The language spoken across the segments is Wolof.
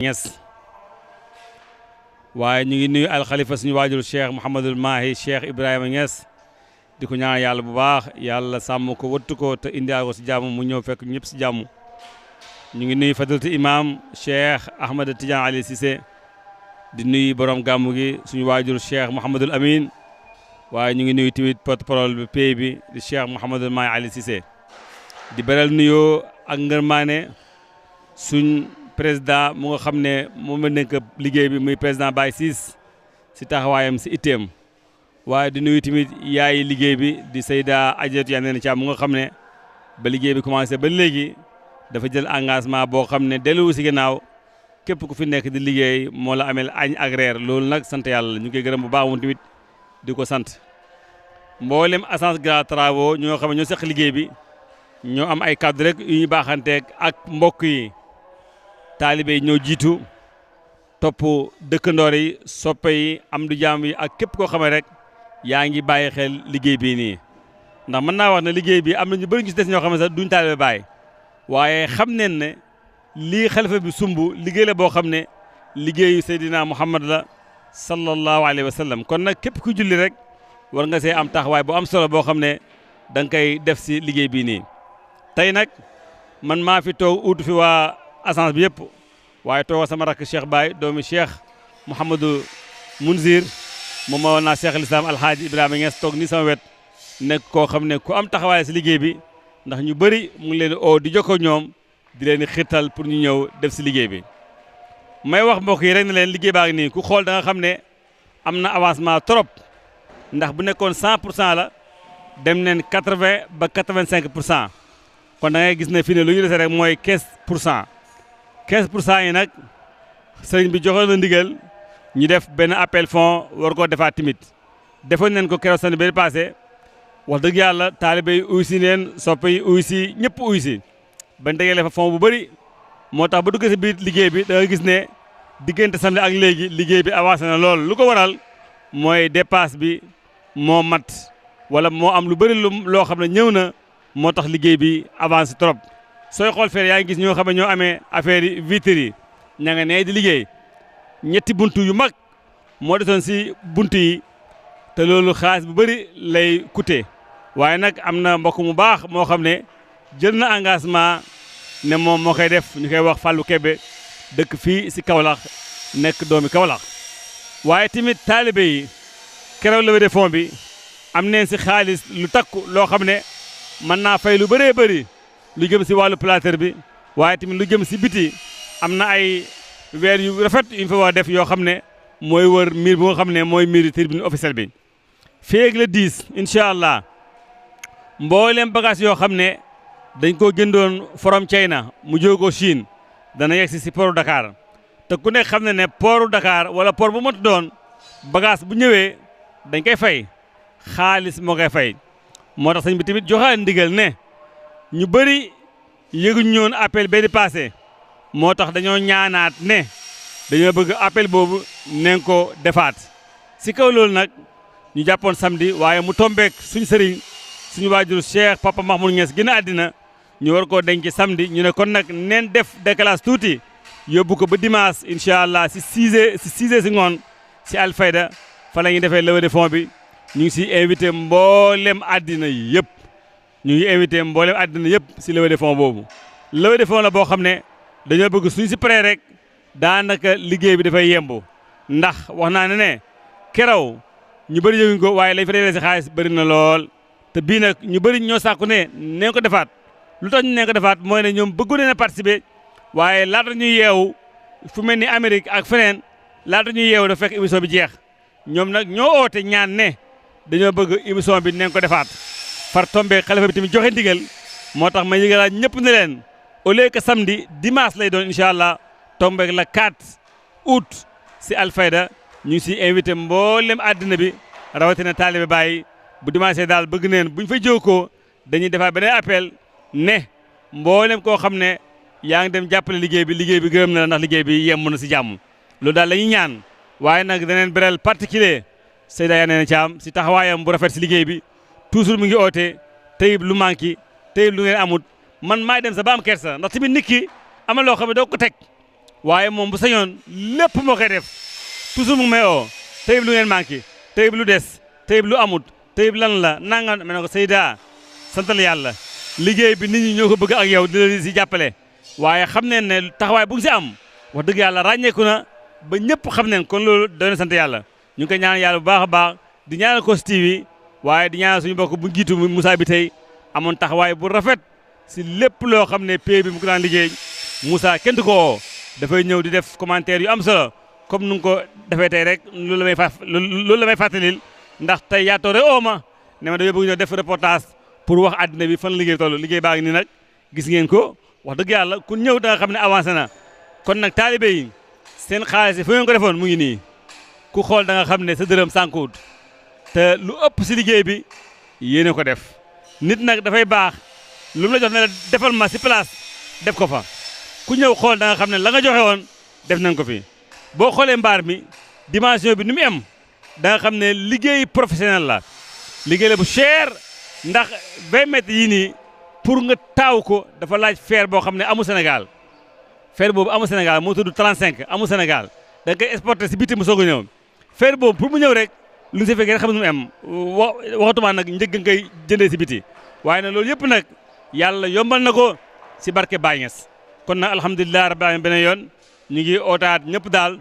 Niass waaye ñu ngi nuyu alxalifa suñu waajur Cheikh Mouhamadul Mahi Cheikh Ibrahima Niass di ko ñaan yàlla bu baax yàlla sàmm ko wëttu ko te indiwaat ko si jàmm mu ñëw fekk ñëpp si jàmm. ñu ngi nuyu fadilatu imam Cheikh Ahmed Tidiane Ali Cissé di nuyu borom gàmmu gi suñu waajur Cheikh Mouhamadul Amin waaye ñu ngi nuyu tamit porte-parole bi pays bi di Cheikh Mouhamadul Mahi Ali Cissé di beral nuyoo ak ngërmaane suñ président mu nga xam ne moom la nekk liggéey bi muy président Baye Ciss si taxawaayam si itteem waaye di nuyu tamit yaayi liggéey bi di Seyda Adjaratou Yandéne Thiam mu nga xam ne ba liggéey bi commencé ba léegi dafa jël engagement boo xam ne delluwu si ginnaaw képp ku fi nekk di liggéey moo la amel añ ak reer loolu nag sant yàlla ñu koy gërëm bu baax moom tamit di ko sant mboolem Agence Grand Travaux ñoo xam ne ñoo seq liggéey bi ñoo am ay cadre rek yu ñu baaxanteeg ak mbokk yi taalibe yi ñoo jiitu topp dëkkandoor yi soppe yi am du jaam yi ak képp koo xamee rek yaa ngi bàyyi xel liggéey bii nii ndax mën naa wax ne liggéey bi am na ñu bëri ñu si des ñoo xam ne sax duñ taalibe bàyyi waaye xam neen ne lii xalifa bi sumb liggéey la boo xam ne liggéeyu Seydina Muhammad la sallallahu alayhi wa sallam kon nag képp ku julli rek war nga see am taxawaay bu am solo boo xam ne da nga koy def si liggéey bii nii tey nag man maa fi toog uutu fi waa agence bi yëpp waaye toog sama rakk Cheikh Baye doomi Cheikh Mouhamadou Mounzir moom ma woon naa Cheikh Lislam Alhaaji Ibrahima Niass toog ni sama wet nekk koo xam ne ku am taxawaay si liggéey bi ndax ñu bëri mu ngi leen oo di jokkoo ñoom di leen xirtal pour ñu ñëw def si liggéey bi may wax mbokk yi rek ne leen liggéey baa ngi nii ku xool da nga xam ne am na avancement trop ndax bu nekkoon 100% la dem neen 80 ba 85% kon da ngay gis ne fii ne lu ñu dese rek mooy 15% 15% yi nag sëriñ bi joxoon na ndigal ñu def benn appel fond war koo defaat timit defoon nañ ko keroog sànni ba passé wax dëgg yàlla taalibe yi uy si neen soppe yi uy si ñëpp uy si bañ dajale fa fond bu bëri moo tax ba dugg si biir liggéey bi da nga gis ne diggante samedi ak léegi liggéey bi avancé na lool lu ko waral mooy dépasse bi moo mat wala moo am lu bëri loo xam ne ñëw na moo tax liggéey bi avancé trop sooy xool fee yaa ngi gis ñoo xam ne ñoo amee affaire yi vitres yi ña nga nee di liggéey ñetti buntu yu mag moo desoon si buntu yi te loolu xaalis bu bëri lay coûter waaye nag am na mbokk mu baax moo xam ne jël na engagement ne moom moo koy def ñu koy wax Fallou Kébé dëkk fii si Kaolack nekk doomi Kaolack waaye tamit taalibe yi keroog levée de fonds bi am neen si xaalis lu takku loo xam ne mën naa fay lu bëree bëri lu jëm si wàllu plâtre bi waaye tamit lu jëm si biti am na ay weer yu rafet yu ñu fa war def yoo xam ne mooy wër miir bu nga xam ne mooy miir tribune officielle bi féeg le 10 incha allah mboolem bagage yoo xam ne dañ koo jëndoon from China mu jóge ko Chine dana yegg si portu Dakar te ku nekk xam ne ne portu Dakar wala port bu mënti doon bagage bu ñëwee dañ koy fay xaalis moo koy fay moo tax sëñ bi tamit joxe ndigal ne ñu bëri yëguñu ñoon appel bee di passé moo tax dañoo ñaanaat ne dañoo bëgg appel boobu neen ko defaat si kaw loolu nag ñu jàppoon samedi waaye mu tombeek suñu sëriñ suñu waajur Cheikh Papa Mahmoud Niass gën a àddina ñu war koo denc samedi ñu ne kon nag neen def décalage tuuti yóbbu ko ba dimanche incha allah si 6 heures si ngoon si Alfayda fa la ñuy defee levée de fonds bi ñu ngi si invité mboolem àddina yi yëpp ñu ngi invité mboolem àddina yëpp si levée de fonds boobu levée de fonds la boo xam ne dañoo bëgg suñ si paree rek daanaka liggéey bi dafay yemb ndax wax naa ne keraw ñu bëri yëguñ ko waaye lañ fa dee si xaalis bëri na lool te bii nag ñu bëri ñoo sàkku ne neen ko defaat lu tax ñu neen ko defaat mooy ne ñoom bëggu neen a participer waaye laata ñuy yeewu fu mel ni Amérique ak feneen laata ñuy yeewu dafa fekk émission bi jeex ñoom nag ñoo oote ñaan ne dañoo bëgg émission bi neen ko defaat far tombé xalifa bi tamit joxe ndigal moo tax ma yëgalaat ñëpp ne leen au lieu que samedi dimanche lay doon incha allah tombé la 4 août si Alfayda ñu ngi si invité mboolem àddina bi rawatina taalibe Baay bu dimanche daal bëgg neen buñ fa jokkoo dañuy defaat beneen appel ne mboolem koo xam ne yaa ngi dem jàppale liggéey bi gërëm na la ndax liggéey bi yem na si jàmm loolu daal la ñuy ñaan waaye nag daneen beral particulier Seyda Yandéne Thiam si taxawaayam bu rafet si liggéey bi toujours mu ngi oote teyib lu manqué teyib lu ngeen amut man maay dem sa ba am kersa ndax tamit nit ki ama loo xam ne doo ko teg waaye moom bu sañoon lépp moo koy def toujours mu may oo tey lu ngeen manqué tey lu des tey lu amut tey lan la nangam ma ne ko Seyda santal yàlla liggéey bi nit ñi ñoo ko bëgg ak yow di la si jàppale waaye xam ne ne taxawaay bu ngi si am wax dëgg yàlla ràññeeku na ba ñëpp xam neen kon loolu doy na sant yàlla ñu ngi koy ñaan yàlla bu baax a baax di ñaanal Kossy TV waaye di ñaanal suñu mbokk bu jiitu Moussa bi tey amoon taxawaay bu rafet si lépp loo xam ne pays bi mu ko daan liggéey Moussa kenn du ko woo dafay ñëw di def commentaire yu am solo comme nu nga ko defee tey rek loolu la may fàttalil ndax tey yaa toog rek oo ma ne ma dañoo bëgg ñëw def reportage pour wax àddina bi fan la liggéey toll liggéey baa ngi nii nag gis ngeen ko wax dëgg yàlla ku ñëw da nga xam ne avancé na kon nag taalibe yi seen xaalis yi fu ngeen ko defoon mu ngi nii ku xool da nga xam ne sa dërëm sànkuwut te lu ëpp si liggéey bi yéene ko def nit nag dafay baax lu mu la jox ne la defal ma si place def ko fa ku ñëw xool da nga xam ne la nga joxe woon def nañ ko fi boo xoolee mbaar mi dimension bi ni mu am da nga xam ne liggéey professionnel la liggéey la bu cher ndax 20 mètres yii nii pour nga taaw ko dafa laaj fer boo xam ne amul Sénégal fer boobu amul Sénégal moo tudd 35 amul Sénégal da nga koy exporté si biti mu soog a ñëw fer boobu pour mu ñëw rek lu ñu si fekkee rek xam ne mu am waxatuma nag njëg nga koy jëndee si biti waaye nag loolu yëpp nag yàlla yombal na ko si barke Baye Niass kon nag alhamdulilah rabbil alamin beneen yoon ñu ngi ootaat ñëpp daal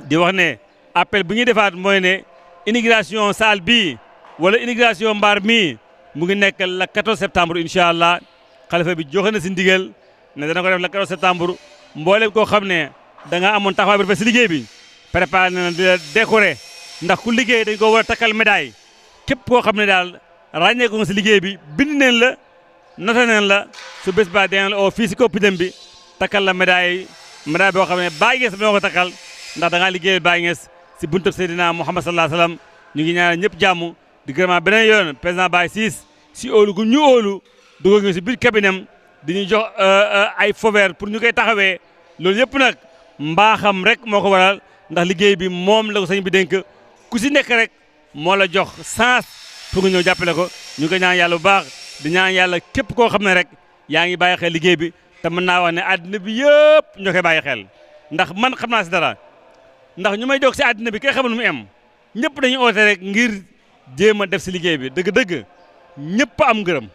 di wax ne appel bu ñuy defaat mooy ne immigration salle bii wala immigration mbaar mii mu ngi nekk le 14 septembre incha allah xalifa bi joxe na si ndigal ne dana ko def le 14 septembre mboolem koo xam ne da nga amoon taxawaay bu rafet si liggéey bi préparé na di la décorer ndax ku liggéey dañ ko war a takkal médaille képp koo xam ne daal ràññeeku nga si liggéey bi bind neen la noté neen la su bés ba dinañ la oo fii si koppidem bi takkal la médaille boo xam ne Baye Niass moo ko takkal ndax da ngaa liggéeyal Baye Niass si buntab Seydina Muhammad sallallahu alayhi wa sallam ñu ngi ñaanal ñëpp jàmm di gërëmaa beneen yoon président Baye Ciss si óolu gu ñu óolu dugal ñu si biir cabinet di ñu jox ay feu vert pour ñu koy taxawee loolu yëpp nag mbaaxam rek moo ko waral ndax liggéey bi moom la ko sëñ bi dénk ku si nekk rek moo la jox sens pour nga ñëw jàppale ko ñu ko ñaan yàlla bu baax di ñaan yàlla képp koo xam ne rek yaa ngi bàyyi xel liggéey bi te mën naa wax ne àddina bi yëpp ñoo koy bàyyi xel ndax man xam naa si dara ndax ñu may jóg si àddina bi kay xamul mu am ñëpp dañuy oote rek ngir jéem a def si liggéey bi dëgg-dëgg ñëpp am ngërëm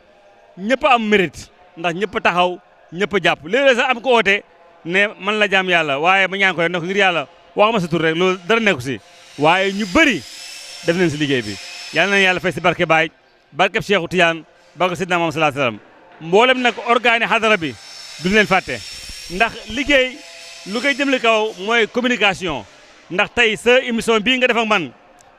ñëpp am mérite ndax ñëpp taxaw ñëpp jàpp léeg-léeg sax am ko oote ne man la jaam yàlla waaye ma ñaan ko rek ne ko ngir yàlla wax ma sa tur rek loolu dara nekku si waaye ñu bëri def nañ si liggéey bi yàlla na yàlla fay si barke Baye barke Cheikhou Tidiane barke Seydina Muhammad sallallahu alayhi wasallam mboolem nag organe xadara bi duñ leen fàtte ndax liggéey lu koy jëmale kaw mooy communication ndax tey sa émission bii nga def ak man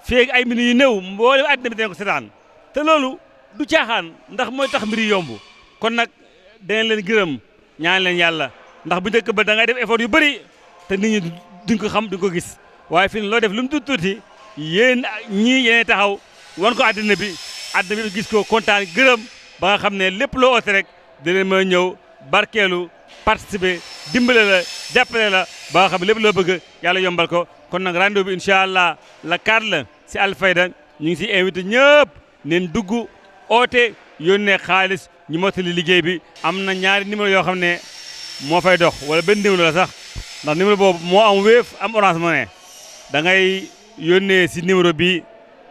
fii ay minutes yu néew mboolem àddina bi dinañ ko seetaan te loolu du caaxaan ndax mooy tax mbir yi yomb kon nag danañ leen gërëm ñaan leen yàlla ndax bu njëkk ba da ngay def effort yu bëri te nit ñi duñ ko xam duñ ko gis waaye fii loo def lu mu tuuti tuuti yéen ñii yéen taxaw wan ko àddina bi gis ko kontaan gërëm ba nga xam ne lépp loo oote rek dinañ mën a ñëw barkeelu participer dimbale la jàppale la ba nga xam ne lépp loo bëgg yàlla yombal ko kon nag rendez-vous bi incha allah la 4 la si Alfayda ñu ngi si invité ñëpp neen dugg oote yónnee xaalis ñu mottali liggéey bi am na ñaari numéro yoo xam ne moo fay dox wala benn numéro la sax ndax numéro boobu moo am Wave am Orange Money da ngay yónnee si numéro bi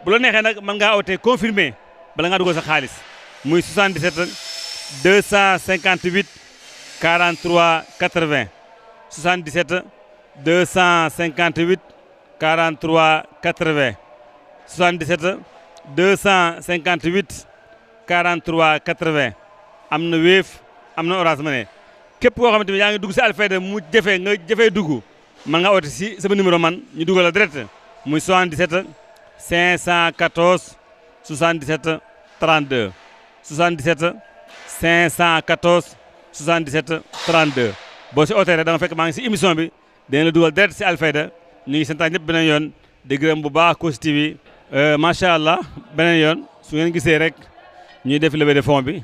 bu la neexee nag mën ngaa oote confirmé bala ngaa dugal sa xaalis muy 77 258 43 80 77 258 43 80 77 258 43 80 am na Wave am na Orange Money képp koo xamante ni yaa ngi dugg si Alfayda mu jëfee nga jëfee dugg mën nga oote si sama numéro man ñu dugal la direct muy 77 514 77 32 77 514 77 32 boo si ootee rek da nga fekk maa ngi si émission bi dinañ la dugal direct si Alfayda ñu ngi santaan ñëpp beneen yoon di gërëm bu baax Kossy TV macha allah beneen yoon su ngeen gisee rek ñuy def levée de fonds bi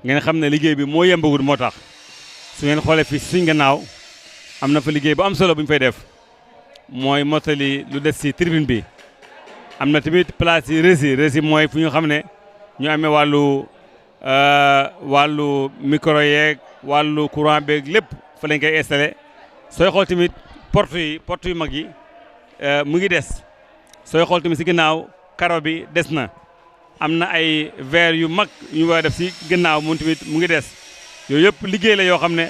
ngeen xam ne liggéey bi moo yembagul moo tax su ngeen xoolee fii suñ gannaaw am na fa liggéey bu am solo bu ñu fay def mooy mottali lu des si tribune bi am na tamit place yi rési mooy fu ñu xam ne ñu amee wàllu micro yeeg wàllu courant beeg lépp fa lañ koy installé sooy xool tamit porte yu mag yi mu ngi des sooy xool tamit si ginnaaw karo bi des na am na ay verre yu mag yu war a def si ginnaaw moom tamit mu ngi des yooyu yëpp liggéey la yoo xam ne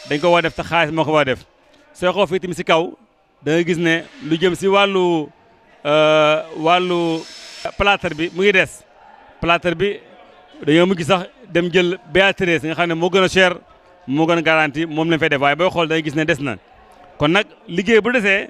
dañ ko war a def te xaalis moo ko war a def sooy xool fii tamit si kaw da nga gis ne lu jëm si wàllu plâtre bi mu ngi des plâtre bi dañoo mujj sax dem jël BA13 nga xam ne moo gën a cher moo gën a garanti moom lañ fay def waaye booy xool da nga gis ne des na kon nag liggéey bu desee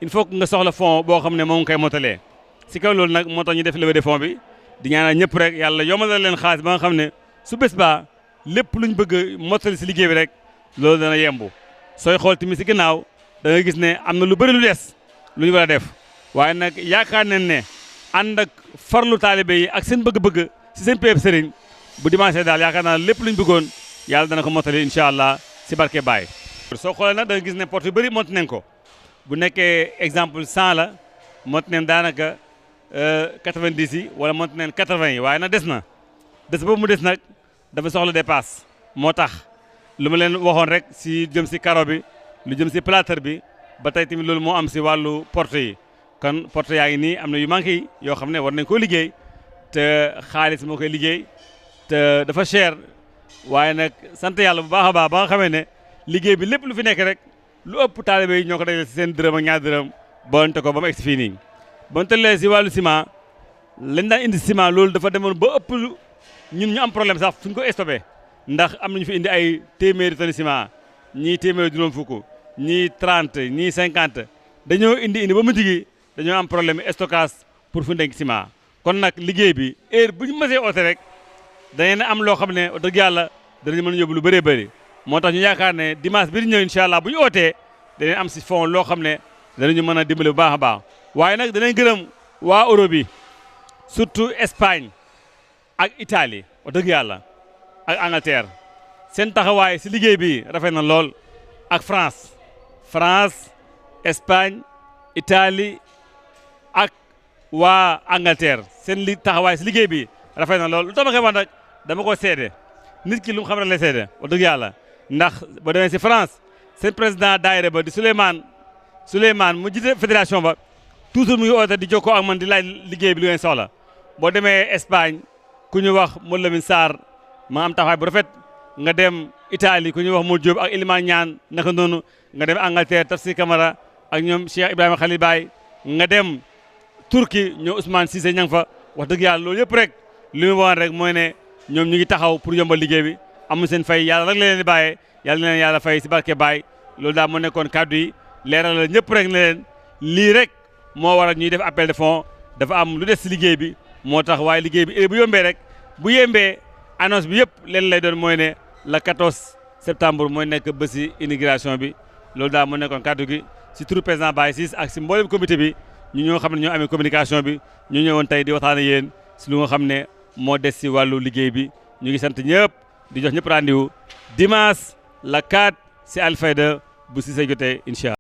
il faut que nga soxla fond boo xam ne moom nga koy motalee si kaw loolu nag moo tax ñu def levée de fonds bi di ñaanal ñëpp rek yàlla yomalal leen xaalis ba nga xam ne su bés baa lépp luñ bëgg a motali si liggéey bi rek loolu dana yembu sooy xool tamit si ginnaaw da nga gis ne am na lu bëri lu des lu ñu war a def waaye nag yaakaar nañ ne ànd ak farlu taalibe yi ak seen bëgg-bëgg si seen péeb sëriñ bu dimanche daal yaakaar naa lépp luñ bëggoon yàlla dana ko motali incha allah si barke Baye. soo xoolee nag da nga gis ne porte yu bëri monté nañ ko bu nekkee exemple 100 la monté nañ daanaka 90 yi wala monté nañ 80 yi waaye nag des na des boobu mu des nag dafa soxla dépasse moo tax lu ma leen waxoon rek si jëm si karo bi lu jëm si plâtre bi ba tey tamit loolu moo am si wàllu porte yi kon porte yaa ngi nii am na yu manqué yi yoo xam ne war nañ koo liggéey te xaalis moo koy liggéey te dafa cher waaye nag sant yàlla bu baax a baax ba nga xamee ne liggéey bi lépp lu fi nekk rek lu ëpp taalibe yi ñoo ko dajale si seen dërëm ak ñaar dërëm boonte ko ba mu egsi fii nii bon tollee si wàllu ciment lañ daan indi ciment loolu dafa demoon ba ëpp ñun ñu am problème sax fu ñu ko stoppé ndax am nañu fi indi ay téeméeri tonnes ciment ñii téeméeri juróom fukk ñii 30 ñii 50 dañoo indi ba mujj gi dañoo am problème stockage pour fu denc ciment kon nag liggéey bi heure bu ñu mësee oote rek dañu am loo xam ne dëgg yàlla danañu mën a yóbbu lu bëree bëri moo tax ñu yaakaar ne dimanche bi di ñëw incha allah bu ñu ootee danañ am si fond loo xam ne danañu mën a dimbale bu baax a baax waaye nag danañ gërëm waa Europe bi surtout Espagne ak Italie wax dëgg yàlla ak Angleterre seen taxawaay si liggéey bi rafet na lool ak France Espagne Italie ak waa Angleterre seen taxawaay si liggéey bi rafet na lool lu tax ma koy wax nag dama ko seede nit ki lu mu xam rek lay seede wax dëgg yàlla ndax ba demee si France seen président daayira ba di Souleymane mu jiite fédération ba toujours mu ngi oote di jokkoo ak man di laaj liggéey bi lu ngeen soxla boo demee Espagne ku ñu wax Modou Lamine Sarr ma am taxawaay bu rafet nga dem Italie ku ñuy wax Modou Diop ak Iliman Ñaan naka noonu nga dem Angleterre Tafsir Camara ak ñoom Cheikh Ibrahima Khalil Baye nga dem Turquie ñoom Ousmane Cissé ña nga fa wax dëgg yàlla loolu yëpp rek li mu waxoon rek mooy ne ñoom ñu ngi taxaw pour yombal liggéey bi amuñ seen fay yàlla rek la leen di bàyyee yàlla na leen yàlla fay si barke Baye loolu daal moo nekkoon kàddu yi leeral la ñëpp rek ne leen lii rek moo waral ñuy def appel de fonds dafa am lu des si liggéey bi moo tax waaye liggéey bi bu yombee rek bu yembee annonce bi yëpp leen lay doon mooy ne le 14 septembre mooy nekk bési immigration bi loolu daal moo nekkoon kàddu gi si turu président Baye Ciss ak si mboolem comité bi ñu ñoo xam ne ñoo amee communication bi ñu ñëwoon tey di waxtaan ak yéen si lu nga xam ne moo des si wàllu liggéey bi ñu ngi sant ñëpp di jox ñëpp rendez-vous dimanche le 4 si Alfayda bu 6 jotee incha allah